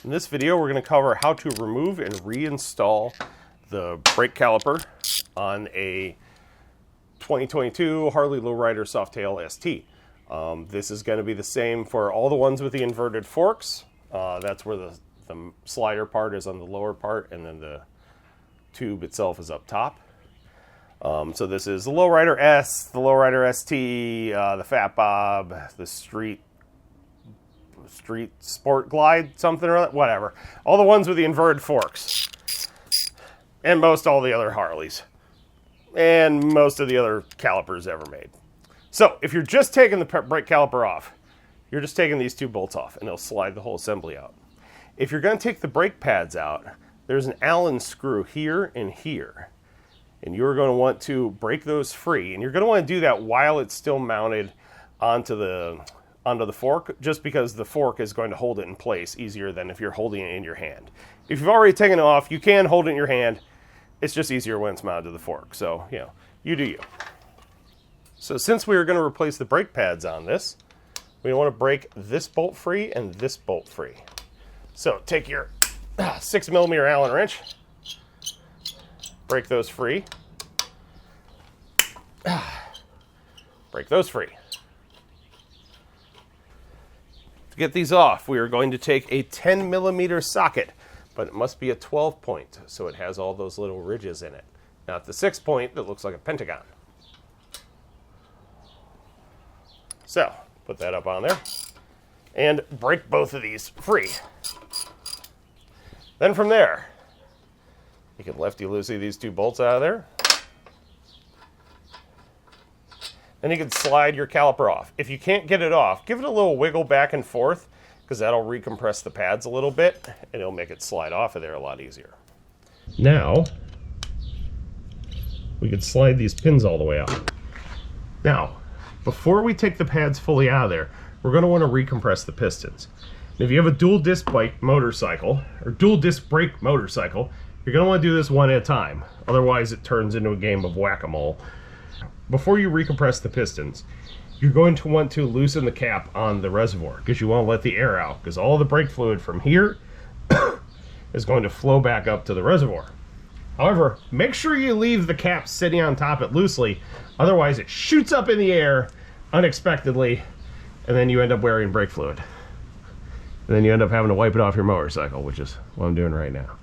In this video, we're going to cover how to remove and reinstall the brake caliper on a 2022 Harley Lowrider Softail ST. This is going to be the same for all the ones with the inverted forks. That's where the slider part is on the lower part, and then the tube itself is up top. So this is the Lowrider S, the Lowrider ST, the Fat Bob, the Street Sport Glide, something or other, whatever. All the ones with the inverted forks. And most all the other Harleys. And most of the other calipers ever made. So if you're just taking the brake caliper off, you're just taking these two bolts off and they'll slide the whole assembly out. If you're going to take the brake pads out, there's an Allen screw here and here. And you're going to want to break those free. And you're going to want to do that while it's still mounted onto the fork, just because the fork is going to hold it in place easier than if you're holding it in your hand. If you've already taken it off, you can hold it in your hand. It's just easier when it's mounted to the fork. So, you do you. So since we are going to replace the brake pads on this, we want to break this bolt free and this bolt free. So take your 6mm Allen wrench, break those free, break those free. To get these off, we are going to take a 10mm socket, but it must be a 12 point, so it has all those little ridges in it. Not the 6 point that looks like a pentagon. So, put that up on there, and break both of these free. Then from there, you can lefty-loosey these two bolts out of there. Then you can slide your caliper off. If you can't get it off, give it a little wiggle back and forth, because that'll recompress the pads a little bit, and it'll make it slide off of there a lot easier. Now, we can slide these pins all the way out. Now, before we take the pads fully out of there, we're going to want to recompress the pistons. And if you have a dual disc bike motorcycle, or dual disc brake motorcycle, you're going to want to do this one at a time. Otherwise, it turns into a game of whack-a-mole. Before you recompress the pistons, you're going to want to loosen the cap on the reservoir, because you want to let the air out, because all the brake fluid from here is going to flow back up to the reservoir. However, make sure you leave the cap sitting on top it loosely, otherwise it shoots up in the air unexpectedly, and then you end up wearing brake fluid. And then you end up having to wipe it off your motorcycle, which is what I'm doing right now.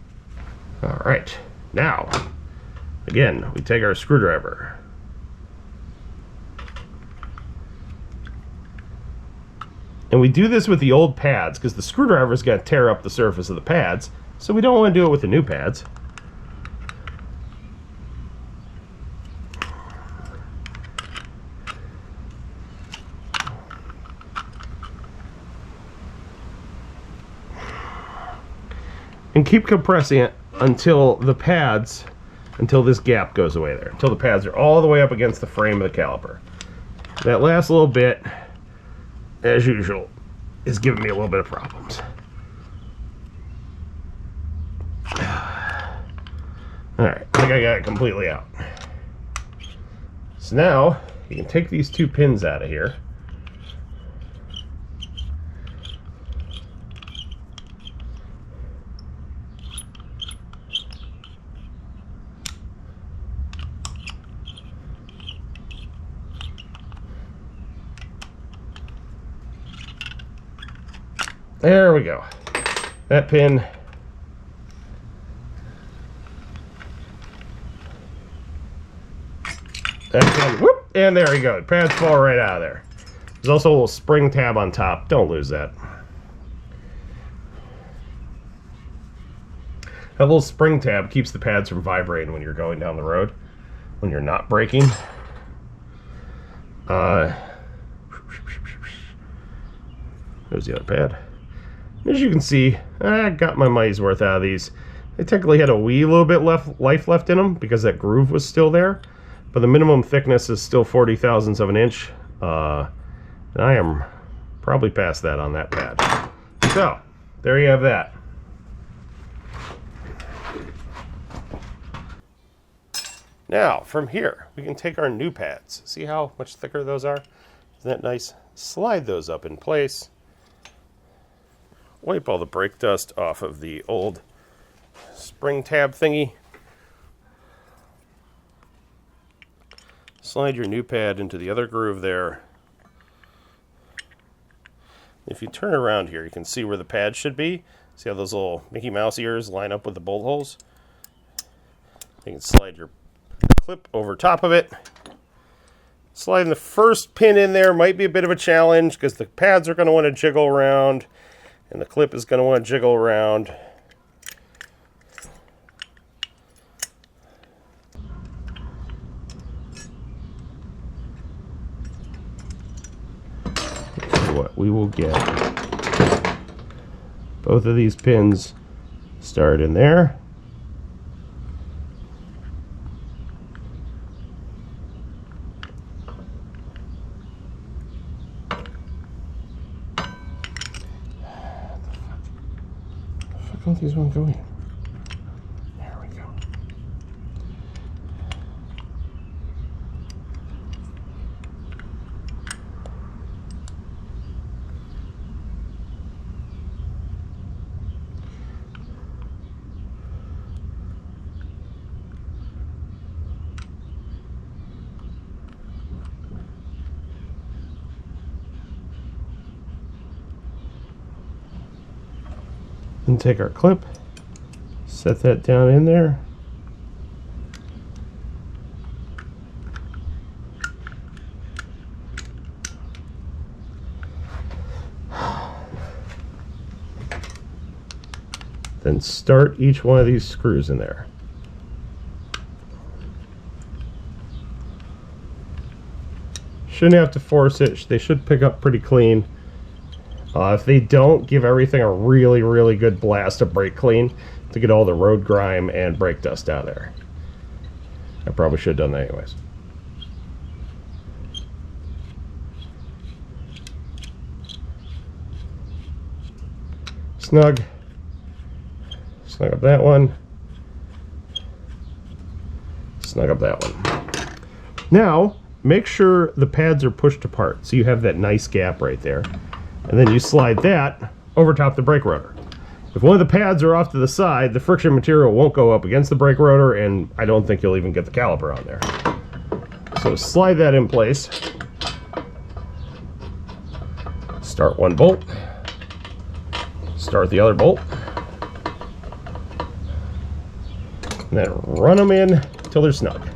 All right, now, again, we take our screwdriver. And we do this with the old pads, because the screwdriver is going to tear up the surface of the pads, so we don't want to do it with the new pads. And keep compressing it until this gap goes away there, until the pads are all the way up against the frame of the caliper. That last little bit, as usual, is giving me a little bit of problems. Alright, I think I got it completely out. So now, you can take these two pins out of here. There we go. That pin. That pin, whoop, and there we go. Pads fall right out of there. There's also a little spring tab on top. Don't lose that. That little spring tab keeps the pads from vibrating when you're going down the road, when you're not braking. There's the other pad. As you can see, I got my money's worth out of these. They technically had a wee little bit life left in them because that groove was still there, but the minimum thickness is still 40 thousandths of an inch. And I am probably past that on that pad. So, there you have that. Now, from here, we can take our new pads. See how much thicker those are? Isn't that nice? Slide those up in place. wipe all the brake dust off of the old spring tab thingy. Slide your new pad into the other groove there. If you turn around here, you can see where the pad should be. See how those little Mickey Mouse ears line up with the bolt holes? You can slide your clip over top of it. Sliding the first pin in there might be a bit of a challenge because the pads are going to want to jiggle around and the clip is going to want to jiggle around. So what we will get, both of these pins start in there. Don't these one go in? There we go. And take our clip, set that down in there. Then start each one of these screws in there. Shouldn't have to force it. They should pick up pretty clean. If they don't, give everything a really, really good blast of brake clean to get all the road grime and brake dust out of there. I probably should have done that anyways. Snug. Snug up that one. Snug up that one. Now, make sure the pads are pushed apart so you have that nice gap right there. And then you slide that over top the brake rotor. If one of the pads are off to the side, the friction material won't go up against the brake rotor, and I don't think you'll even get the caliper on there. So slide that in place. Start one bolt. Start the other bolt. And then run them in until they're snug.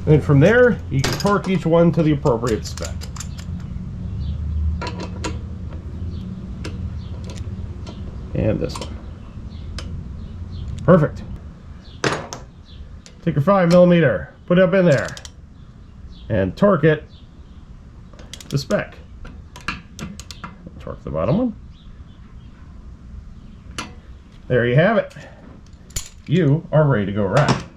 And from there, you can torque each one to the appropriate spec. And this one. Perfect. Take your 5mm, put it up in there, and torque it to spec. Torque the bottom one. There you have it. You are ready to go ride.